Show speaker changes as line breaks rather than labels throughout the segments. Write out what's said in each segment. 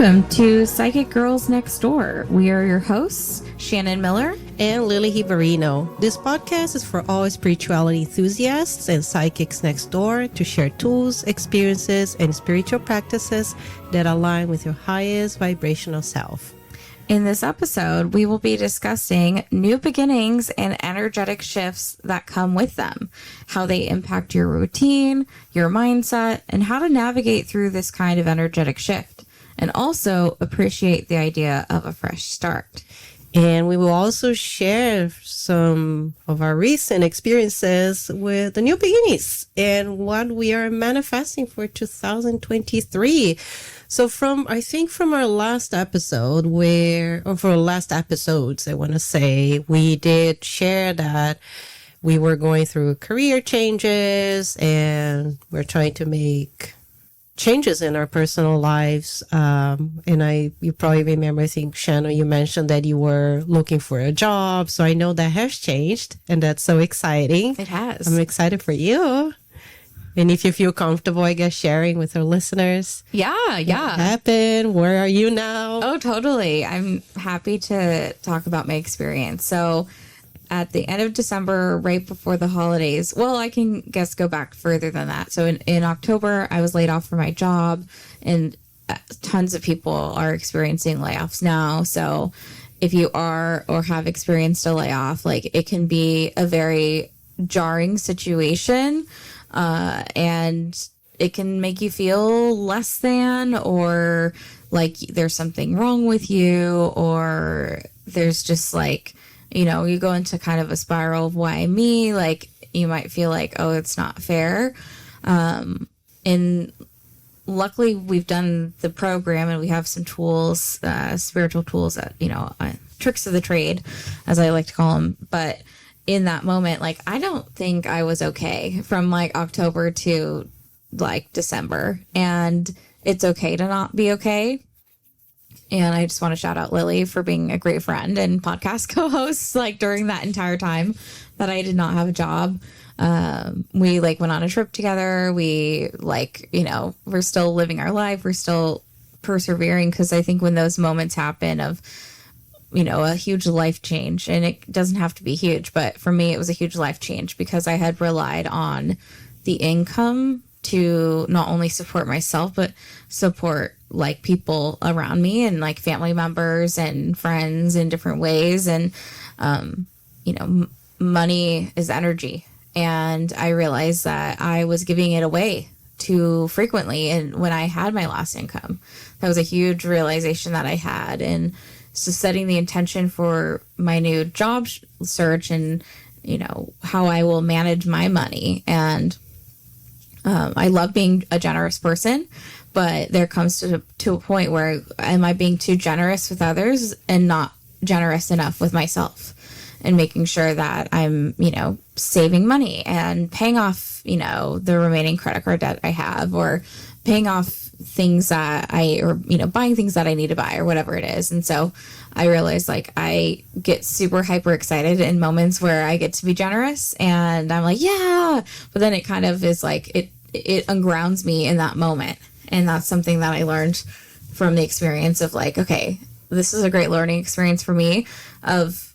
Welcome to Psychic Girls Next Door. We are your hosts, Shannon Miller
and Lili. This podcast is for all spirituality enthusiasts and psychics next door to share tools, experiences, and spiritual practices that align with your highest vibrational self.
In this episode, we will be discussing new beginnings and energetic shifts that come with them, how they impact your routine, your mindset, and how to navigate through this kind of energetic shift, and also appreciate the idea of a fresh start.
And we will also share some of our recent experiences with the new beginnings and what we are manifesting for 2023. So from our last episode I want to say, we did share that we were going through career changes and we're trying to make changes in our personal lives. You probably remember, I think, Shannon, you mentioned that you were looking for a job. So I know that has changed and that's so exciting.
It has.
I'm excited for you. And if you feel comfortable, I guess, sharing with our listeners.
Yeah.
What happened? Where are you now?
Oh, totally. I'm happy to talk about my experience. So at the end of December, right before the holidays, well, I can go back further than that. So in October, I was laid off from my job, and tons of people are experiencing layoffs now. So if you are or have experienced a layoff, it can be a very jarring situation. And it can make you feel less than, or like there's something wrong with you, or there's just you go into kind of a spiral of why me, you might feel like, oh, it's not fair. And luckily we've done the program and we have some tools, spiritual tools that, tricks of the trade, as I like to call them. But in that moment, I don't think I was okay from October to December, and it's okay to not be okay. And I just want to shout out Lili for being a great friend and podcast co-host, during that entire time that I did not have a job. We went on a trip together. We we're still living our life. We're still persevering, because I think when those moments happen of a huge life change, and it doesn't have to be huge, but for me, it was a huge life change because I had relied on the income to not only support myself, but support people around me and family members and friends in different ways. And, money is energy. And I realized that I was giving it away too frequently. And when I had my last income, that was a huge realization that I had. And so setting the intention for my new job search and, how I will manage my money. And I love being a generous person, but there comes to a point where am I being too generous with others and not generous enough with myself, and making sure that I'm, saving money and paying off, the remaining credit card debt I have, or paying off things that buying things that I need to buy, or whatever it is. And so I realized I get super hyper excited in moments where I get to be generous, and I'm yeah, but then it kind of is it ungrounds me in that moment. And that's something that I learned from the experience of okay, this is a great learning experience for me of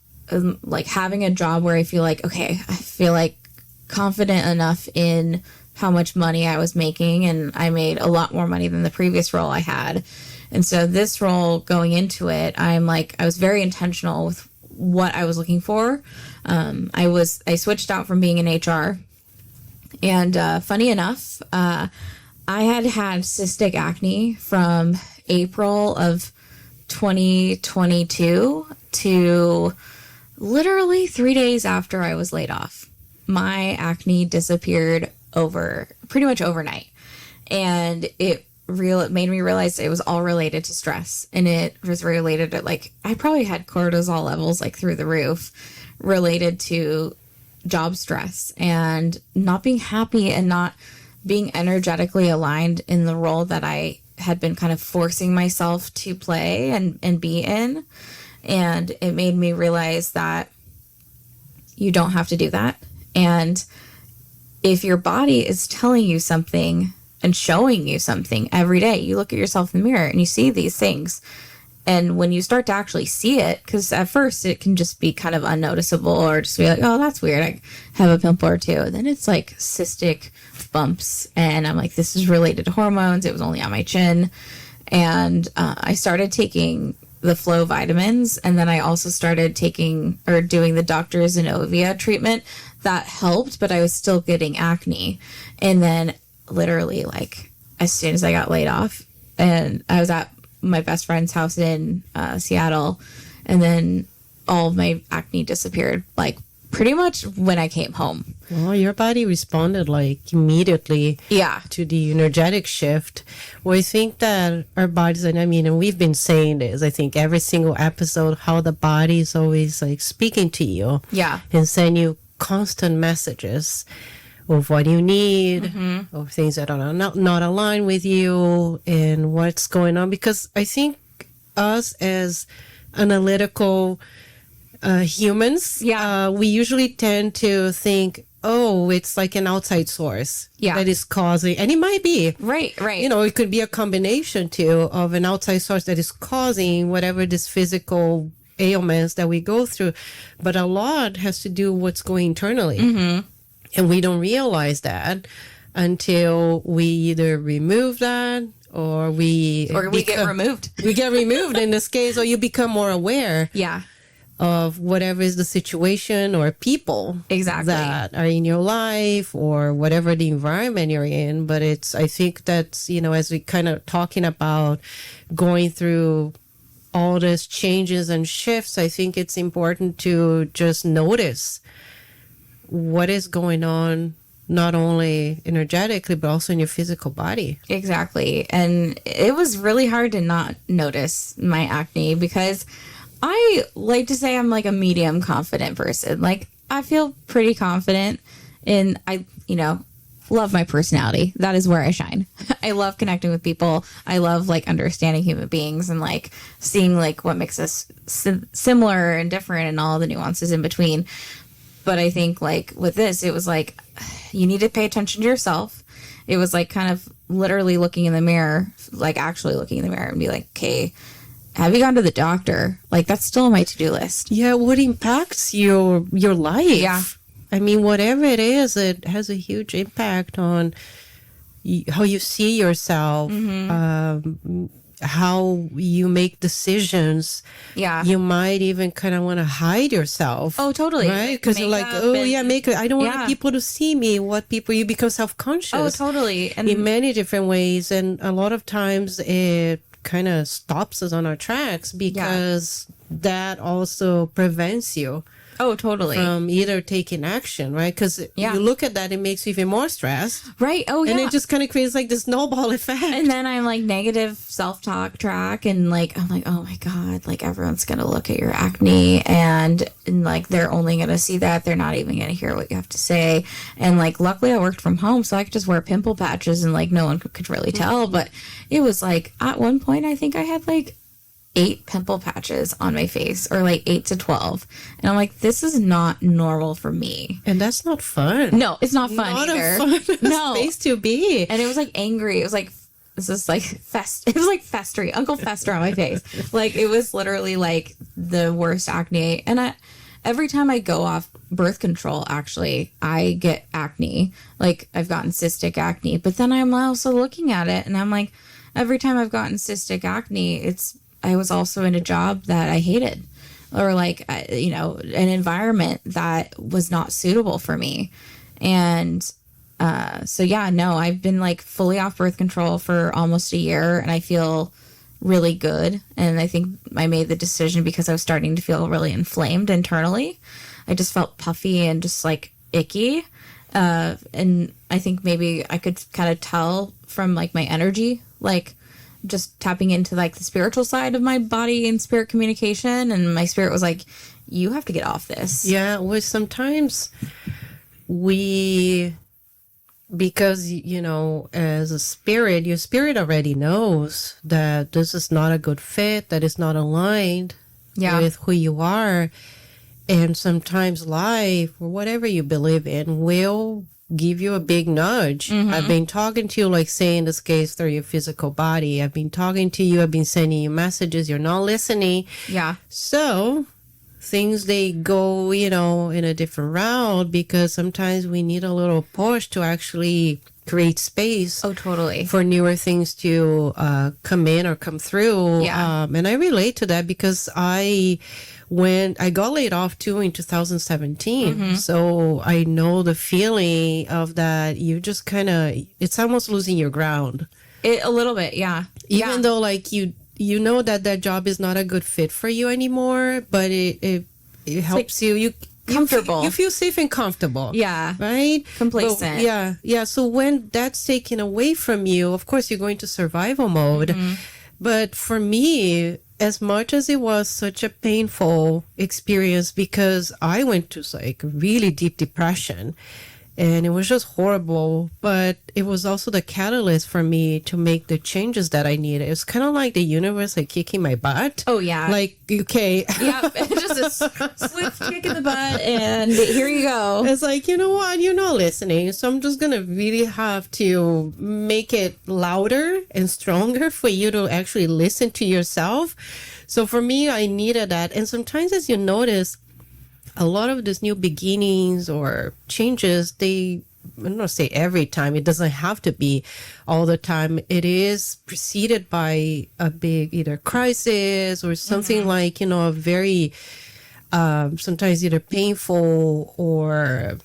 having a job where I feel okay, I feel confident enough in how much money I was making, and I made a lot more money than the previous role I had. And so this role, going into it, I was very intentional with what I was looking for. I switched out from being in HR, and funny enough, I had cystic acne from April of 2022 to literally 3 days after I was laid off. My acne disappeared pretty much overnight. And it made me realize it was all related to stress. And it was related to I probably had cortisol levels through the roof, related to job stress and not being happy and not being energetically aligned in the role that I had been kind of forcing myself to play and be in. And it made me realize that you don't have to do that. And if your body is telling you something and showing you something every day. You look at yourself in the mirror and you see these things. And when you start to actually see it, because at first it can just be kind of unnoticeable or just be like, oh, that's weird, I have a pimple or two. Then it's like cystic bumps. And I'm like, this is related to hormones. It was only on my chin. And I started taking the flow vitamins. And then I also started taking or doing the Dr. Zenovia treatment. That helped, but I was still getting acne. And then literally, like, as soon as I got laid off, and I was at my best friend's house in Seattle, and then all of my acne disappeared, like, pretty much when I came home.
Well, your body responded like immediately to the energetic shift. Well, I think that our bodies, and I mean, and we've been saying this, I think every single episode, how the body is always like speaking to you and sending you constant messages of what you need, of things that are not aligned with you and what's going on. Because I think us as analytical humans, we usually tend to think, oh, it's like an outside source that is causing, and it might be.
Right.
You know, it could be a combination too of an outside source that is causing whatever this physical ailments that we go through. But a lot has to do with what's going internally. And we don't realize that until we either remove that or we
get removed.
We get removed in this case, or you become more aware of whatever is the situation or people that are in your life or whatever the environment you're in. But I think that's, you know, as we kind of talking about going through all these changes and shifts, I think it's important to just notice what is going on, not only energetically, but also in your physical body.
Exactly. And it was really hard to not notice my acne because I like to say I'm like a medium confident person. Like, I feel pretty confident in, love my personality. That is where I shine. I love connecting with people. I love like understanding human beings and like seeing like what makes us similar and different and all the nuances in between. But I think like with this, it was like, you need to pay attention to yourself. It was like kind of literally looking in the mirror, like actually looking in the mirror and be like, okay, have you gone to the doctor? Like, that's still on my to-do list.
Yeah. What impacts your life?
Yeah.
I mean, whatever it is, it has a huge impact on how you see yourself, how you make decisions.
Yeah.
You might even kind of want to hide yourself.
Oh, totally.
Right? Because you're like, makeup. I don't want people to see me. You become self-conscious.
Oh, totally.
And in many different ways. And a lot of times it kind of stops us on our tracks because that also prevents you.
Oh, totally.
From either taking action, right? Because you look at that, it makes you even more stressed.
Right. Oh, yeah.
And it just kind of creates like this snowball effect.
And then I'm like negative self-talk track. And like, I'm like, oh my God, like everyone's going to look at your acne and like, they're only going to see that. They're not even going to hear what you have to say. And like, luckily I worked from home, so I could just wear pimple patches and like, no one could really tell. But it was like, at one point, I think I had like 8 pimple patches on my face, or like 8 to 12. And I'm like, this is not normal for me.
And that's not fun.
No, it's not fun either.
Not a fun space to be.
And it was like angry. It was like, this is like it was like festering, Uncle Fester on my face. Like, it was literally like the worst acne. And every time I go off birth control, actually, I get acne. Like, I've gotten cystic acne. But then I'm also looking at it and I'm like, every time I've gotten cystic acne, I was also in a job that I hated, or like, an environment that was not suitable for me. And I've been like fully off birth control for almost a year, and I feel really good. And I think I made the decision because I was starting to feel really inflamed internally. I just felt puffy and just like icky. And I think maybe I could kind of tell from like my energy, like, just tapping into like the spiritual side of my body and spirit communication, and my spirit was like, you have to get off this.
Yeah, well, sometimes because as a spirit, your spirit already knows that this is not a good fit, that is not aligned with who you are. And sometimes life, or whatever you believe in, will give you a big nudge. I've been talking to you, like say in this case, through your physical body. I've been talking to you. I've been sending you messages. You're not listening.
Yeah.
So things, they go, in a different route, because sometimes we need a little push to actually create space.
Oh, totally.
For newer things to come in or come through.
Yeah.
And I relate to that because I got laid off too in 2017. So I know the feeling of that. You just kind of, it's almost losing your ground.
A little bit. Yeah.
Even though like you know that job is not a good fit for you anymore, but it helps like, you
comfortable.
You feel safe and comfortable.
Yeah.
Right?
Complacent.
But yeah. So when that's taken away from you, of course, you're going to survival mode. But for me, as much as it was such a painful experience, because I went to like really deep depression, and it was just horrible, but it was also the catalyst for me to make the changes that I needed. It's kind of like the universe like kicking my butt.
Oh, yeah.
Like, okay.
Yep. Just a swift kick in the butt, and here you go.
It's like, you know what? You're not listening. So I'm just going to really have to make it louder and stronger for you to actually listen to yourself. So for me, I needed that. And sometimes, as you notice, a lot of these new beginnings or changes, I don't want to say every time, it doesn't have to be all the time. It is preceded by a big either crisis or something like, a very, sometimes either painful or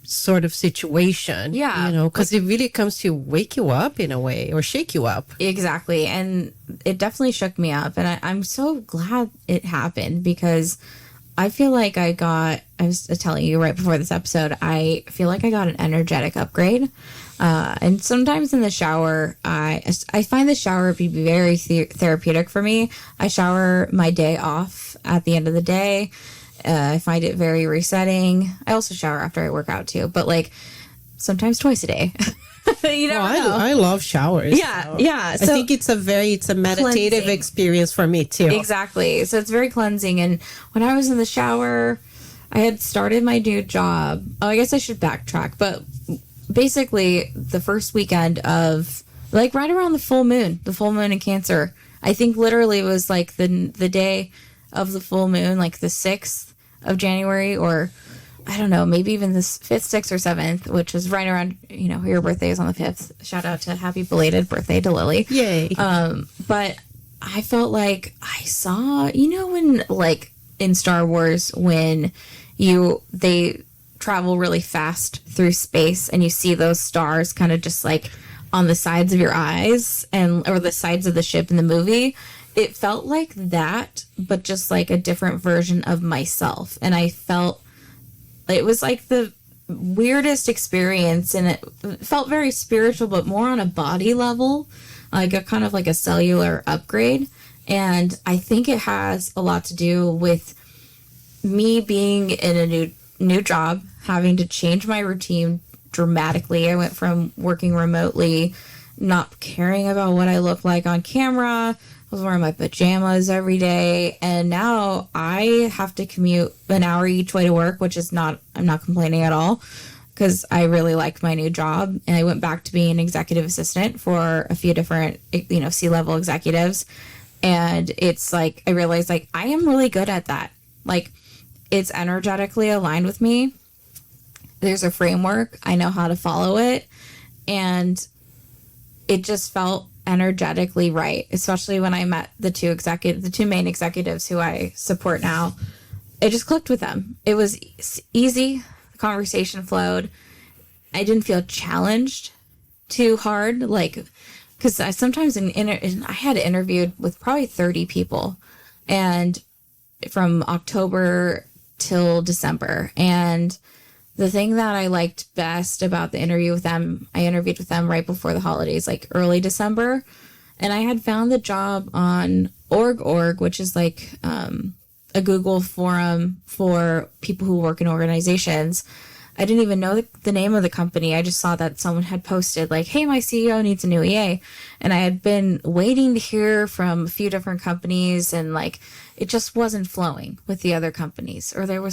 sort of situation.
Yeah.
Because it really comes to wake you up in a way or shake you up.
Exactly. And it definitely shook me up. And I'm so glad it happened, because I feel like I was telling you right before this episode, I feel like I got an energetic upgrade. And sometimes in the shower, I find the shower to be very therapeutic for me. I shower my day off at the end of the day. I find it very resetting. I also shower after I work out too, but like sometimes twice a day. You never know.
I love showers.
Yeah,
so.
yeah.
So I think it's a meditative
cleansing.
experience for me too.
Exactly. So it's very cleansing. And when I was in the shower, I had started my new job. Oh, I guess I should backtrack. But basically, the first weekend of, like, right around the full moon in Cancer, I think literally it was like the day of the full moon, like the 6th of January, or I don't know, maybe even the 5th, 6th, or 7th, which was right around, your birthday is on the 5th. Shout out to happy belated birthday to Lili.
Yay.
But I felt like I saw, when like in Star Wars, when they travel really fast through space and you see those stars kind of just like on the sides of your eyes or the sides of the ship in the movie. It felt like that, but just like a different version of myself. And I felt it was like the weirdest experience, and it felt very spiritual, but more on a body level, like a kind of like a cellular upgrade. And I think it has a lot to do with me being in a new job, having to change my routine dramatically. I went from working remotely, not caring about what I look like on camera. I was wearing my pajamas every day, and now I have to commute an hour each way to work, which is I'm not complaining at all, because I really like my new job. And I went back to being an executive assistant for a few different, C-level executives. And it's like, I realized like I am really good at that. Like, it's energetically aligned with me. There's a framework. I know how to follow it. And it just felt energetically right, especially when I met the two main executives who I support now. It just clicked with them. It was easy. The conversation flowed. I didn't feel challenged too hard, like, because I sometimes I had interviewed with probably 30 people, and from October till December. And the thing that I liked best about the interview with them, I interviewed with them right before the holidays, like early December. And I had found the job on org, which is like a Google forum for people who work in organizations. I didn't even know the name of the company. I just saw that someone had posted like, hey, my CEO needs a new EA. And I had been waiting to hear from a few different companies, and like, it just wasn't flowing with the other companies, or I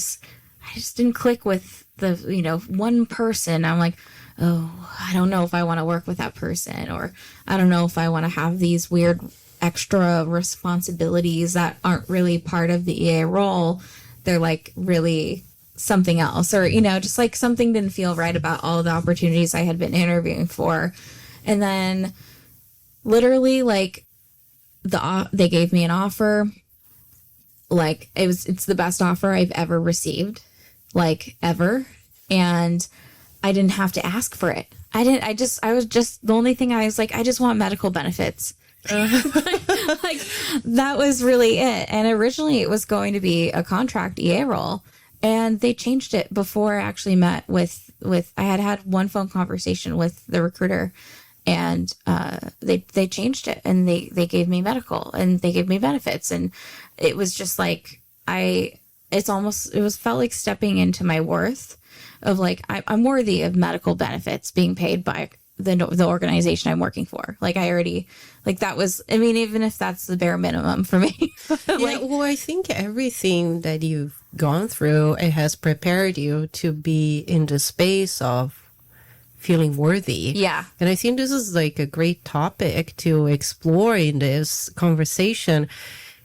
just didn't click with the, one person, I'm like, oh, I don't know if I want to work with that person, or I don't know if I want to have these weird extra responsibilities that aren't really part of the EA role. They're like really something else, or, just like something didn't feel right about all the opportunities I had been interviewing for. And then literally like they gave me an offer. Like it's the best offer I've ever received, like ever. And I didn't have to ask for it. I was just, the only thing I was like, I just want medical benefits. Like that was really it. And originally it was going to be a contract EA role, and they changed it before I actually met with I had one phone conversation with the recruiter, and they changed it, and they gave me medical, and they gave me benefits, and it was just like felt like stepping into my worth of like I'm worthy of medical benefits being paid by the organization I'm working for. Like I already, like that was, I mean, even if that's the bare minimum for me.
Yeah, well, I think everything that you've gone through, it has prepared you to be in the space of feeling worthy.
Yeah.
And I think this is like a great topic to explore in this conversation,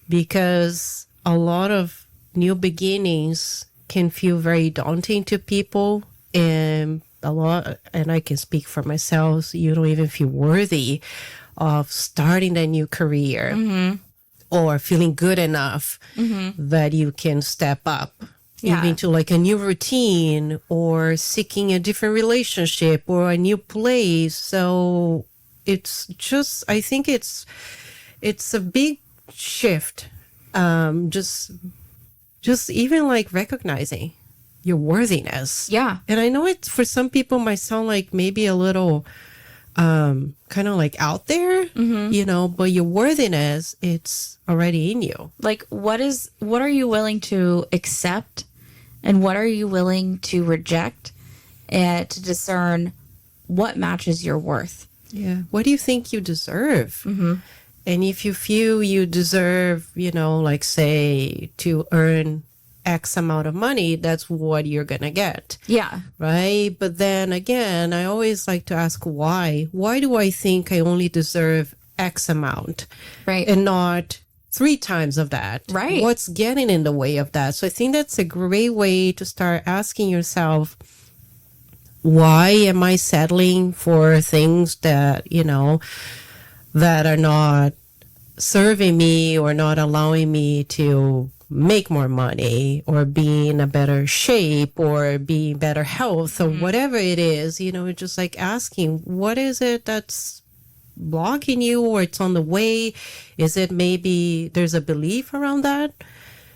because a lot of new beginnings can feel very daunting to people, and I can speak for myself, so you don't even feel worthy of starting a new career, mm-hmm. or feeling good enough, mm-hmm. that you can step up, yeah. into like a new routine, or seeking a different relationship or a new place. So it's just, I think it's a big shift. Just even like recognizing your worthiness.
Yeah.
And I know it for some people might sound like maybe a little kind of like out there, mm-hmm. But your worthiness, it's already in you.
Like what are you willing to accept, and what are you willing to reject, and to discern what matches your worth?
Yeah. What do you think you deserve?
Mm-hmm.
And if you feel you deserve, like say to earn X amount of money, that's what you're going to get.
Yeah.
Right. But then again, I always like to ask why. Why do I think I only deserve X amount?
Right.
And not 3 times of that?
Right.
What's getting in the way of that? So I think that's a great way to start asking yourself, why am I settling for things that, that are not serving me, or not allowing me to make more money, or be in a better shape, or be in better health, or whatever it is, just like asking, what is it that's blocking you, or it's on the way? Is it maybe there's a belief around that?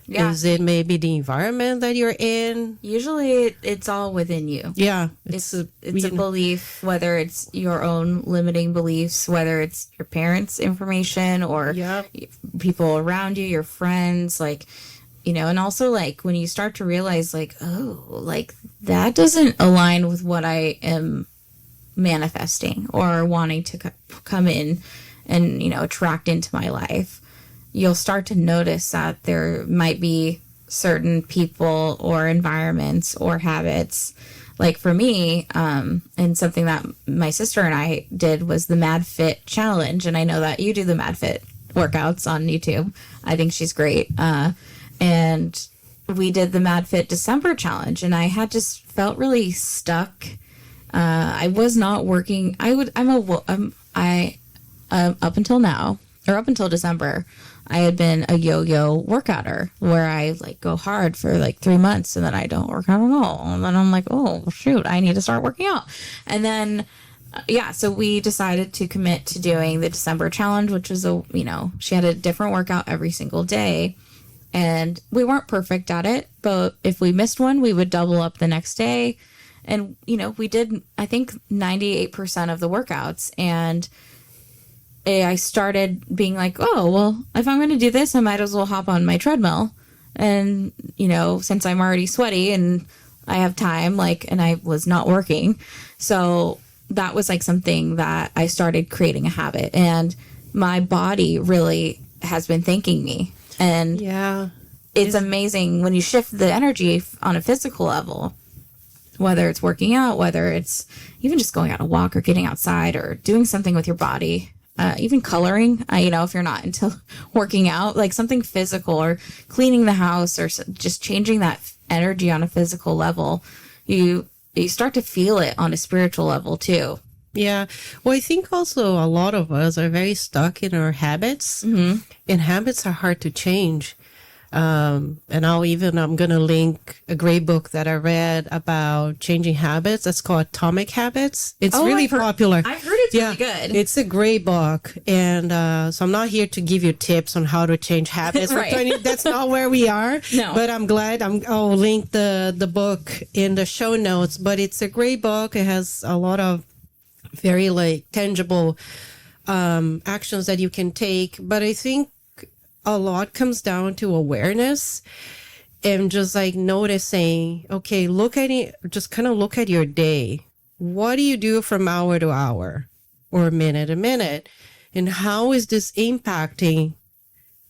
Yeah. Is it maybe the environment that you're in?
Usually it's all within you.
Yeah.
It's a belief, whether it's your own limiting beliefs, whether it's your parents' information, or people around you, your friends, like, and also like when you start to realize like, oh, like that doesn't align with what I am manifesting or wanting to come in and, attract into my life. You'll start to notice that there might be certain people or environments or habits. Like for me, and something that my sister and I did was the Mad Fit challenge. And I know that you do the Mad Fit workouts on YouTube. I think she's great. And we did the Mad Fit December challenge, and I had just felt really stuck. I was not working. Up until now, or up until December, I had been a yo-yo workouter where I like go hard for like 3 months and then I don't work out at all. And then I'm like, oh shoot, I need to start working out. And then, so we decided to commit to doing the December challenge, which was she had a different workout every single day, and we weren't perfect at it, but if we missed one, we would double up the next day. And, we did, I think 98% of the workouts, and I started being like, oh, well, if I'm going to do this, I might as well hop on my treadmill. And, since I'm already sweaty and I have time, and I was not working. So that was like something that I started creating a habit, and my body really has been thanking me. And it's amazing when you shift the energy on a physical level. whether it's working out, whether it's even just going on a walk or getting outside or doing something with your body, even coloring, if you're not into working out, like something physical or cleaning the house or just changing that energy on a physical level, you start to feel it on a spiritual level too.
Yeah. Well, I think also a lot of us are very stuck in our habits, and habits are hard to change. And I'm going to link a great book that I read about changing habits. It's called Atomic Habits. It's really popular.
I've heard it's really good.
It's a great book. And so I'm not here to give you tips on how to change habits.
Right.
That's not where we are.
No.
But I'm glad I'll link the book in the show notes. But it's a great book. It has a lot of very tangible actions that you can take. But I think a lot comes down to awareness and just noticing, okay, look at it, just kind of look at your day. What do you do from hour to hour or minute to minute? And how is this impacting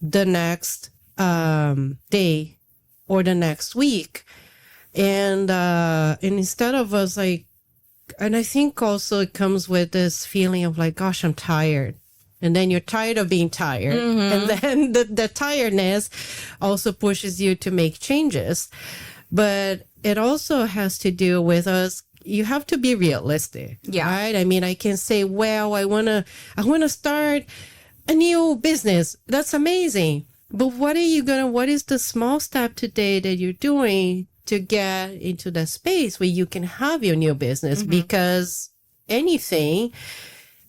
the next day or the next week? And instead of us and I think also it comes with this feeling of gosh, I'm tired. And then you're tired of being tired. And then the tiredness also pushes you to make changes. But it also has to do with us. You have to be realistic.
Yeah.
Right? I mean, I can say, well, I want to start a new business. That's amazing. But what is the small step today that you're doing to get into the space where you can have your new business? Because anything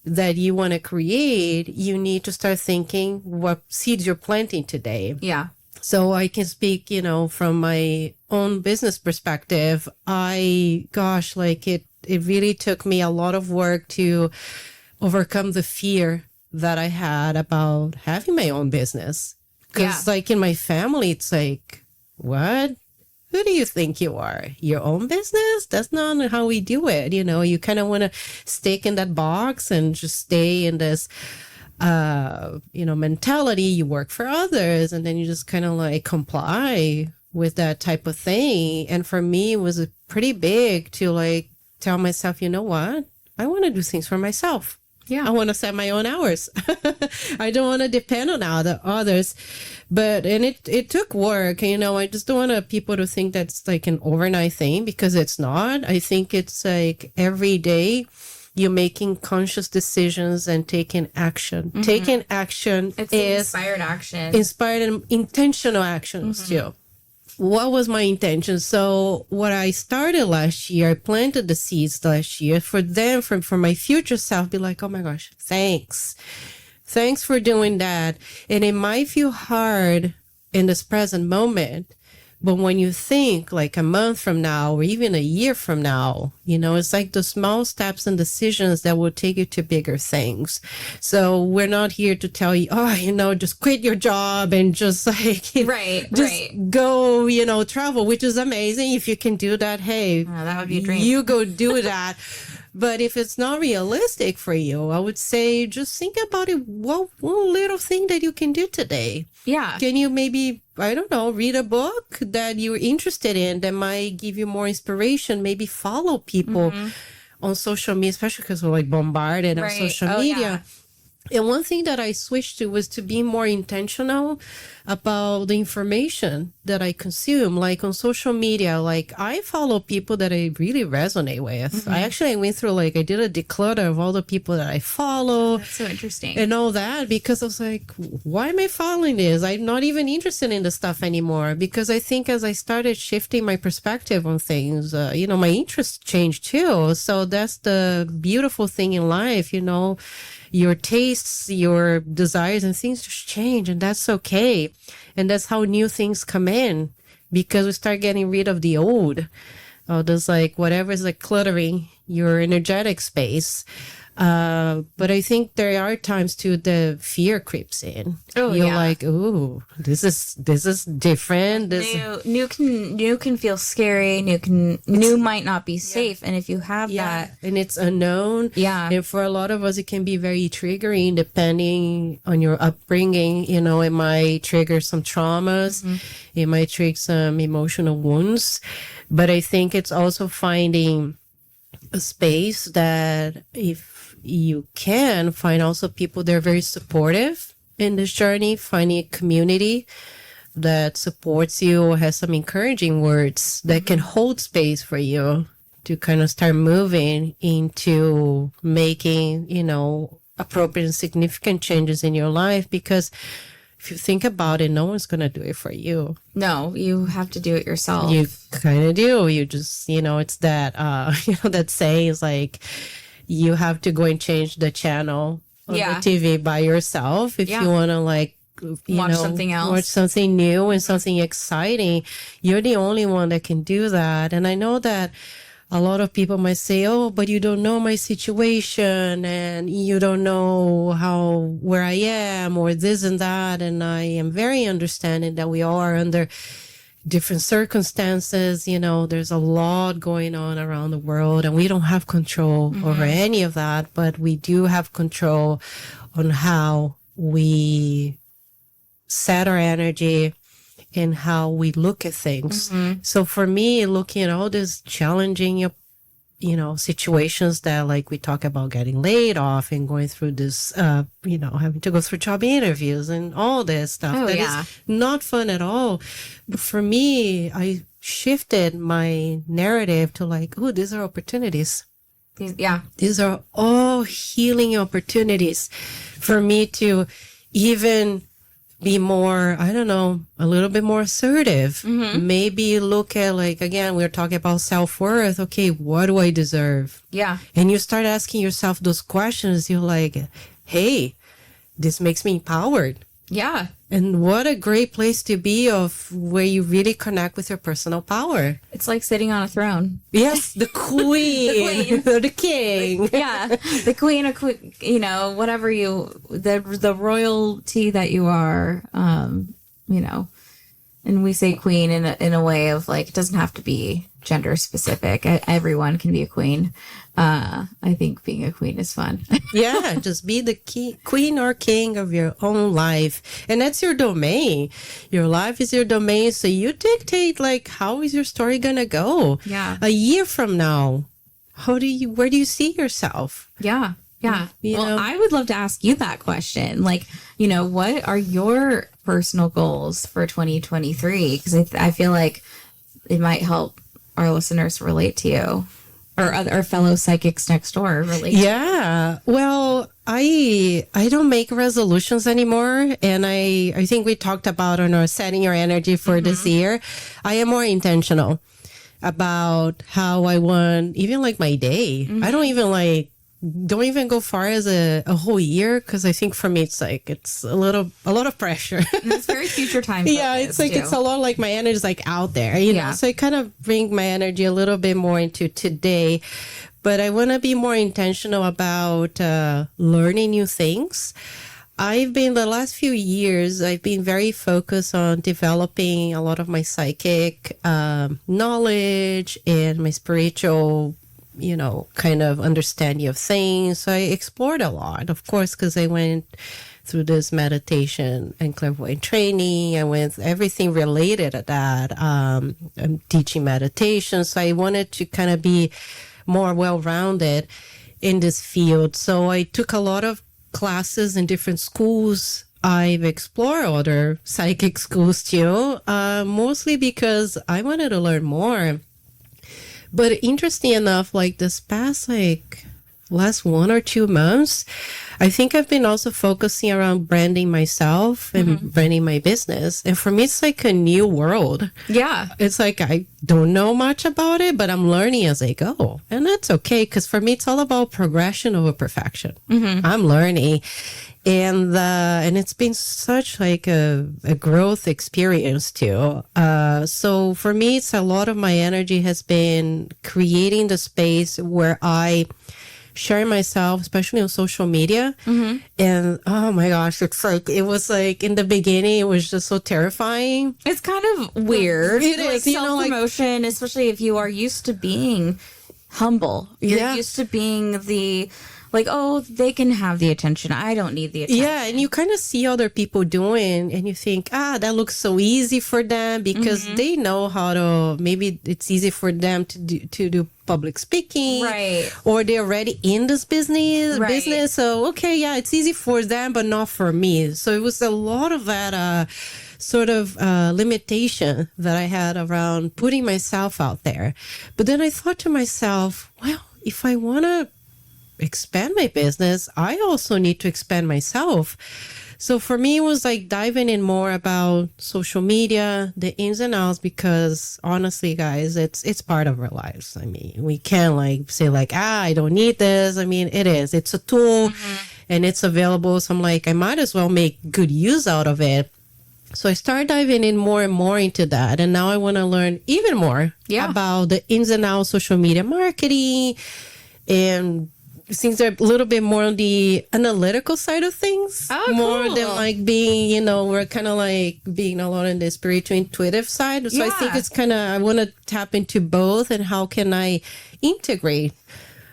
that you want to create, you need to start thinking what seeds you're planting today.
Yeah.
So I can speak, from my own business perspective. It really took me a lot of work to overcome the fear that I had about having my own business. Because in my family, it's what? Who do you think you are? Your own business? That's not how we do it. You kind of want to stick in that box and just stay in this, mentality. You work for others and then you just kind of comply with that type of thing. And for me, it was pretty big to tell myself, you know what? I want to do things for myself. Yeah. I want to set my own hours. I don't want to depend on others. And it took work. I just don't want people to think that's an overnight thing, because it's not. I think it's every day you're making conscious decisions and taking action. Taking action
it's
is
inspired action.
Inspired and intentional actions too. What was my intention? So what I started last year, I planted the seeds last year for them, for my future self, be oh my gosh, thanks. Thanks for doing that. And it might feel hard in this present moment, but when you think a month from now or even a year from now, it's the small steps and decisions that will take you to bigger things. So we're not here to tell you, just quit your job and just go, travel, which is amazing. If you can do that, hey,
that would be a dream.
You go do that. But if it's not realistic for you, I would say just think about it. One little thing that you can do today.
Yeah.
Can you maybe, I don't know, read a book that you're interested in that might give you more inspiration? Maybe follow people on social media, especially because we're bombarded on social media. Yeah. And one thing that I switched to was to be more intentional about the information that I consume, on social media. I follow people that I really resonate with. I went through, I did a declutter of all the people that I follow.
That's so interesting.
And all that, because I was why am I following this? I'm not even interested in the stuff anymore. Because I think as I started shifting my perspective on things, my interests changed too. So that's the beautiful thing in life, your tastes, your desires and things just change, and that's okay. And that's how new things come in, because we start getting rid of the old. There's whatever is cluttering your energetic space. But I think there are times too the fear creeps in.
Oh,
You're
yeah.
like, ooh, this is different.
New can feel scary. New might not be safe. And if you have that,
and it's unknown.
Yeah.
And for a lot of us, it can be very triggering depending on your upbringing. You know, it might trigger some traumas. It might trigger some emotional wounds. But I think it's also finding a space that if you can find also people that are very supportive in this journey, finding a community that supports you or has some encouraging words that can hold space for you to kind of start moving into making, you know, appropriate and significant changes in your life. Because if you think about it, no one's going to do it for you.
no, you have to do it yourself.
You kind of do. You just, you know, it's that, you know, that saying is like, you have to go and change the channel on
Yeah.
the TV by yourself if
Yeah.
you want to, like,
Watch something else.
watch something new and something exciting. You're the only one that can do that. And I know that a lot of people might say, oh, but you don't know my situation and you don't know where I am or this and that. And I am very understanding that we all are under different circumstances. You know, there's a lot going on around the world and we don't have control over any of that, but we do have control on how we set our energy and how we look at things. So for me, looking at all these challenging, you know, situations that, like, we talk about getting laid off and going through this, you know, having to go through job interviews and all this stuff.
Oh,
that
yeah.
is not fun at all. But for me, I shifted my narrative to like, oh, these are opportunities.
Yeah.
These are all healing opportunities for me to even be more, I don't know, a little bit more assertive. Maybe look at, like, again, we're talking about self-worth. Okay, what do I deserve?
Yeah.
And you start asking yourself those questions. You're like, hey, this makes me empowered.
Yeah.
And what a great place to be of where you really connect with your personal power.
It's like sitting on a throne.
Yes, the queen, or the king.
Yeah. The queen of, you know, whatever the royalty that you are, you know, and we say queen in a way of like, it doesn't have to be gender specific. Everyone can be a queen. I think being a queen is fun.
Yeah, just be the queen or king of your own life. And that's your domain. Your life is your domain. So you dictate, like, how is your story going to go?
Yeah.
A year from now, where do you see yourself?
Yeah. Yeah.
You
Well,
know?
I would love to ask you that question. Like, you know, what are your personal goals for 2023? Because I feel like it might help our listeners relate to you, or other fellow psychics next door relate.
Yeah. Well, I don't make resolutions anymore. And I think we talked about on our setting your energy for this year. I am more intentional about how I want, even like my day. I don't even go far as a whole year, because I think for me it's a lot of pressure.
It's very future time.
Yeah, it's like, it's a lot like my energy is like out there, you know. So I kind of bring my energy a little bit more into today, but I want to be more intentional about learning new things. The last few years, I've been very focused on developing a lot of my psychic knowledge and my spiritual, you know, kind of understanding of things. So I explored a lot, of course, because I went through this meditation and clairvoyant training. I went everything related to that. I'm teaching meditation. So I wanted to kind of be more well-rounded in this field. So I took a lot of classes in different schools. I've explored other psychic schools too, mostly because I wanted to learn more. But interesting enough, like this past last 1 or 2 months, I think I've been also focusing around branding myself and branding my business. And for me, it's like a new world.
Yeah.
It's like I don't know much about it, but I'm learning as I go. And that's okay, because for me, it's all about progression over perfection. I'm learning. And it's been such like a growth experience too. So for me, it's a lot of my energy has been creating the space where I sharing myself, especially on social media. And oh my gosh, it was like in the beginning, it was just so terrifying.
It's kind of weird.
It
like
is, you know, like,
self-promotion, especially if you are used to being humble. You're used to being the, like, oh, they can have the attention. I don't need the attention.
yeah, and you kind of see other people doing, and you think, that looks so easy for them because they know how to. Maybe it's easy for them to do public speaking,
Right.
Or they're already in this business.
Right.
So okay, yeah, it's easy for them, but not for me. So it was a lot of that. Sort of limitation that I had around putting myself out there. But then I thought to myself, well, if I want to expand my business, I also need to expand myself. So for me, it was like diving in more about social media, the ins and outs, because honestly, guys, it's part of our lives. I mean, we can't like say like, I don't need this. I mean, it's a tool and it's available. So I'm like, I might as well make good use out of it. So I started diving in more and more into that. And now I want to learn even more about the ins and outs, social media marketing, and things are a little bit more on the analytical side of things.
Oh,
more
cool.
than like being, we're kind of like being a lot on the spiritual intuitive side. So I think it's kind of, I want to tap into both and how can I integrate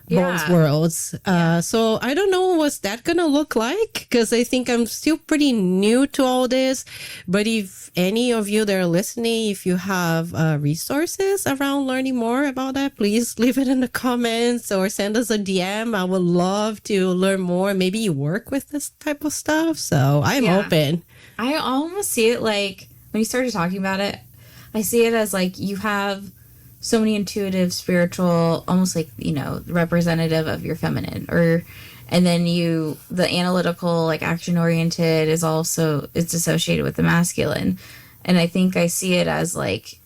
both worlds. So I don't know what's that gonna look like because I think I'm still pretty new to all this. But if any of you that are listening, if you have resources around learning more about that, please leave it in the comments or send us a DM. I would love to learn more. Maybe you work with this type of stuff. So I'm open.
I almost see it like when you started talking about it, I see it as like you have so many intuitive, spiritual, almost like, representative of your feminine, and then the analytical, like action oriented it's associated with the masculine. And I think I see it as like,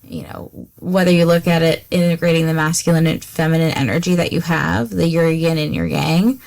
whether you look at it integrating the masculine and feminine energy that you have, the your yin and your yang,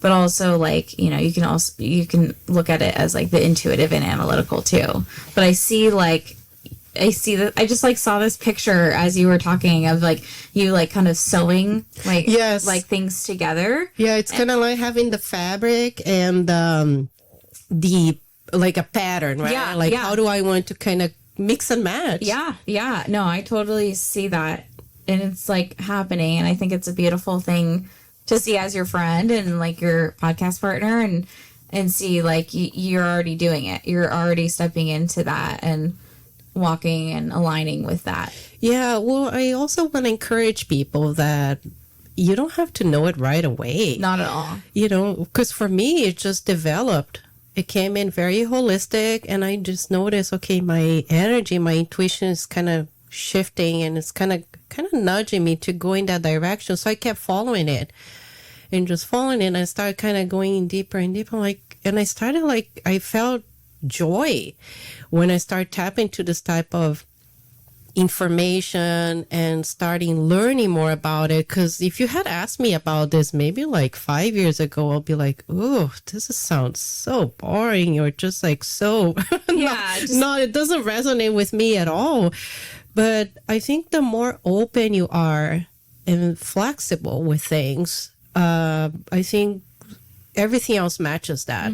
but also like, you can look at it as like the intuitive and analytical too. But I see that I just like saw this picture as you were talking of like you like kind of sewing like like things together.
Yeah, it's kind of like having the fabric and the like a pattern, right?
Yeah,
like how do I want to kind of mix and match?
Yeah. No, I totally see that, and it's like happening, and I think it's a beautiful thing to see as your friend and like your podcast partner, and see like you're already doing it. You're already stepping into that and walking and aligning with that.
Yeah, well, I also want to encourage people that you don't have to know it right away.
Not at all.
Because for me, it just developed. It came in very holistic, and I just noticed, okay, my energy, my intuition is kind of shifting, and it's kind of nudging me to go in that direction. So I kept following it, and just following it. And I started kind of going deeper and deeper, and I started I felt joy when I start tapping to this type of information and starting learning more about it. Because if you had asked me about this maybe like 5 years ago, I'll be like, oh, this sounds so boring, or just like so it doesn't resonate with me at all. But I think the more open you are and flexible with things, I think everything else matches that.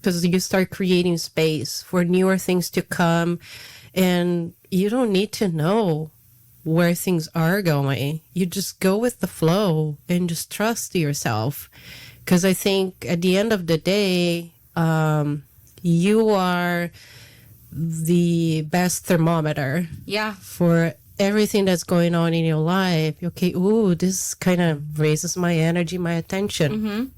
Because you start creating space for newer things to come, and you don't need to know where things are going. You just go with the flow and just trust yourself. Because I think at the end of the day, you are the best thermometer for everything that's going on in your life. Okay, this kind of raises my energy, my attention.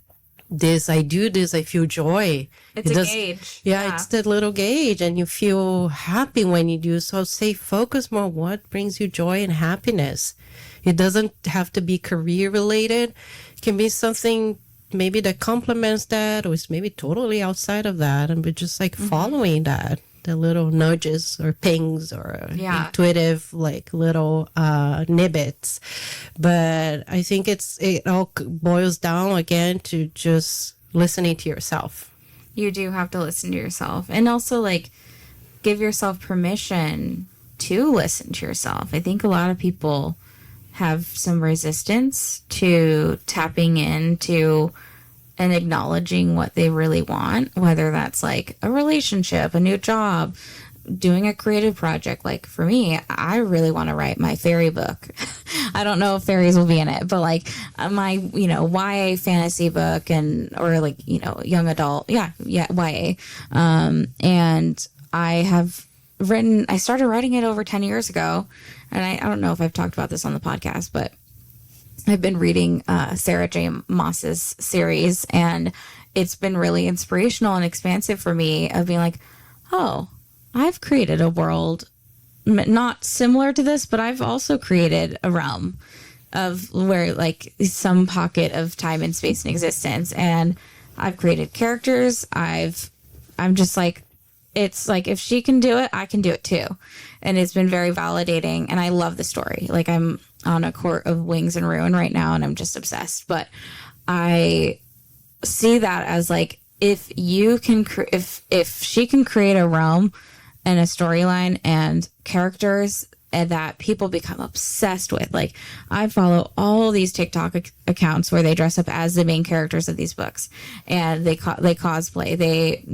I feel joy.
It's a gauge.
Yeah, it's that little gauge, and you feel happy when you do. So focus more on what brings you joy and happiness. It doesn't have to be career related. It can be something maybe that complements that, or it's maybe totally outside of that, and we're just following that. The little nudges or pings or intuitive little nibbits. But I think it all boils down again to just listening to yourself.
You do have to listen to yourself, and also give yourself permission to listen to yourself. I think a lot of people have some resistance to tapping into and acknowledging what they really want, whether that's like a relationship, a new job, doing a creative project. Like for me, I really want to write my fairy book. I don't know if fairies will be in it, but like my, YA fantasy book or like, young adult. Yeah. YA. And I started writing it over 10 years ago. And I don't know if I've talked about this on the podcast, but I've been reading Sarah J. Maas's series, and it's been really inspirational and expansive for me of being like, oh, I've created a world not similar to this, but I've also created a realm of where like some pocket of time and space and existence. And I've created characters. I'm just like, it's like, if she can do it, I can do it too. And it's been very validating. And I love the story. Like I'm on a court of wings and ruin right now, and I'm just obsessed. But I see that as like, if you can, if she can create a realm and a storyline and characters and that people become obsessed with. Like I follow all these TikTok accounts where they dress up as the main characters of these books, and they cosplay. They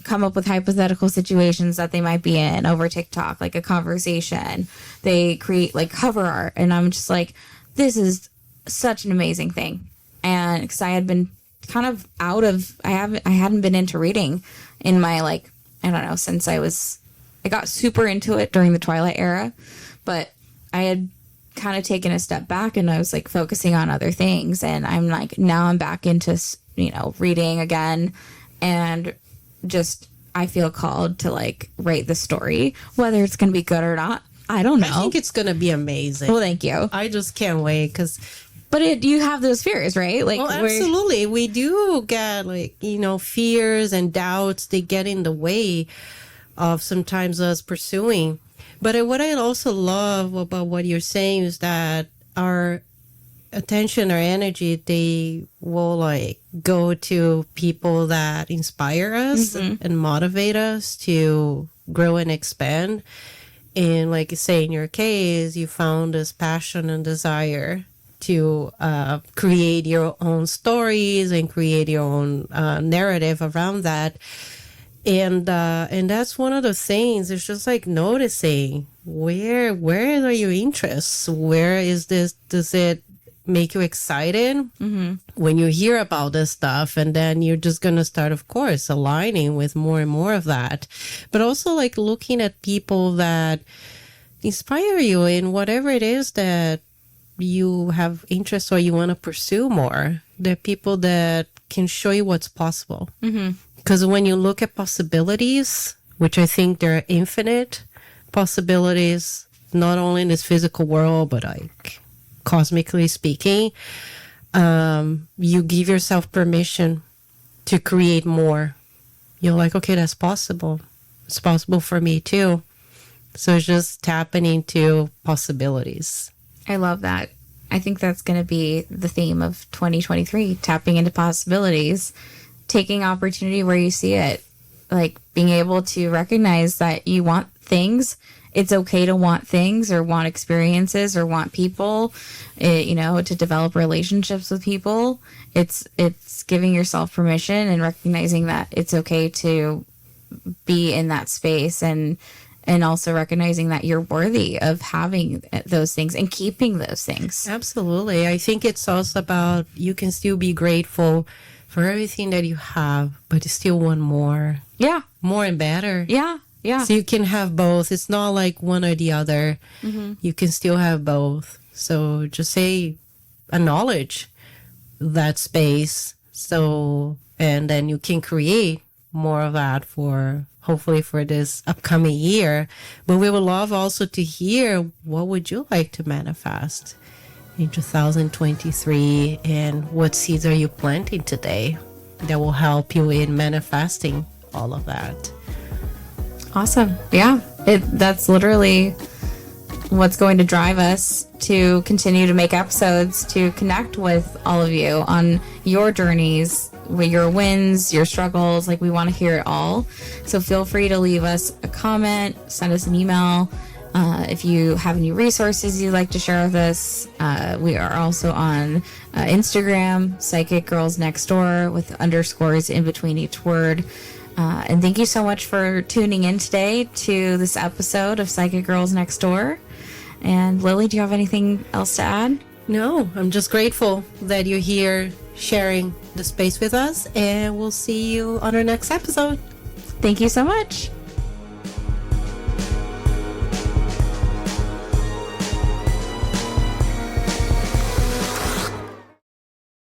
come up with hypothetical situations that they might be in over TikTok, like a conversation. They create like cover art, and I'm just like, this is such an amazing thing. And because I had been kind of I hadn't been into reading in my like, I don't know, since I got super into it during the Twilight era, but I had kind of taken a step back and I was like focusing on other things. And I'm like, now I'm back into, reading again, and just, I feel called to like write the story, whether it's going to be good or not. I don't know.
I think it's going to be amazing.
Well, thank you.
I just can't wait
But you have those fears, right? Like,
absolutely. We do get like, fears and doubts. They get in the way of sometimes us pursuing. But what I also love about what you're saying is that our attention, our energy, they will like go to people that inspire us and motivate us to grow and expand. And like you say, in your case, you found this passion and desire to create your own stories and create your own narrative around that. And that's one of the things. It's just like noticing where are your interests? Where is this? Does it make you excited when you hear about this stuff? And then you're just going to start, of course, aligning with more and more of that. But also like looking at people that inspire you in whatever it is that you have interest or you want to pursue more. They're people that can show you what's possible. Because when you look at possibilities, which I think there are infinite possibilities, not only in this physical world, but like cosmically speaking, you give yourself permission to create more. You're like, okay, that's possible. It's possible for me too. So it's just tapping into possibilities.
I love that. I think that's going to be the theme of 2023, tapping into possibilities, taking opportunity where you see it, like being able to recognize that you want things. It's okay to want things or want experiences or want people, to develop relationships with people. It's giving yourself permission and recognizing that it's okay to be in that space, and also recognizing that you're worthy of having those things and keeping those things.
Absolutely. I think it's also about you can still be grateful for everything that you have, but you still want more. Yeah. More and better.
Yeah. Yeah.
So you can have both. It's not like one or the other. You can still have both. So just acknowledge that space. And then you can create more of that hopefully for this upcoming year. But we would love also to hear, what would you like to manifest in 2023, and what seeds are you planting today that will help you in manifesting all of that?
Awesome. Yeah. That's literally what's going to drive us to continue to make episodes, to connect with all of you on your journeys, with your wins, your struggles. Like, we want to hear it all. So feel free to leave us a comment, send us an email, If you have any resources you'd like to share with us, we are also on Instagram, Psychic Girls Next Door, with underscores in between each word. And thank you so much for tuning in today to this episode of Psychic Girls Next Door. And Lili, do you have anything else to add?
No, I'm just grateful that you're here sharing the space with us, and we'll see you on our next episode.
Thank you so much.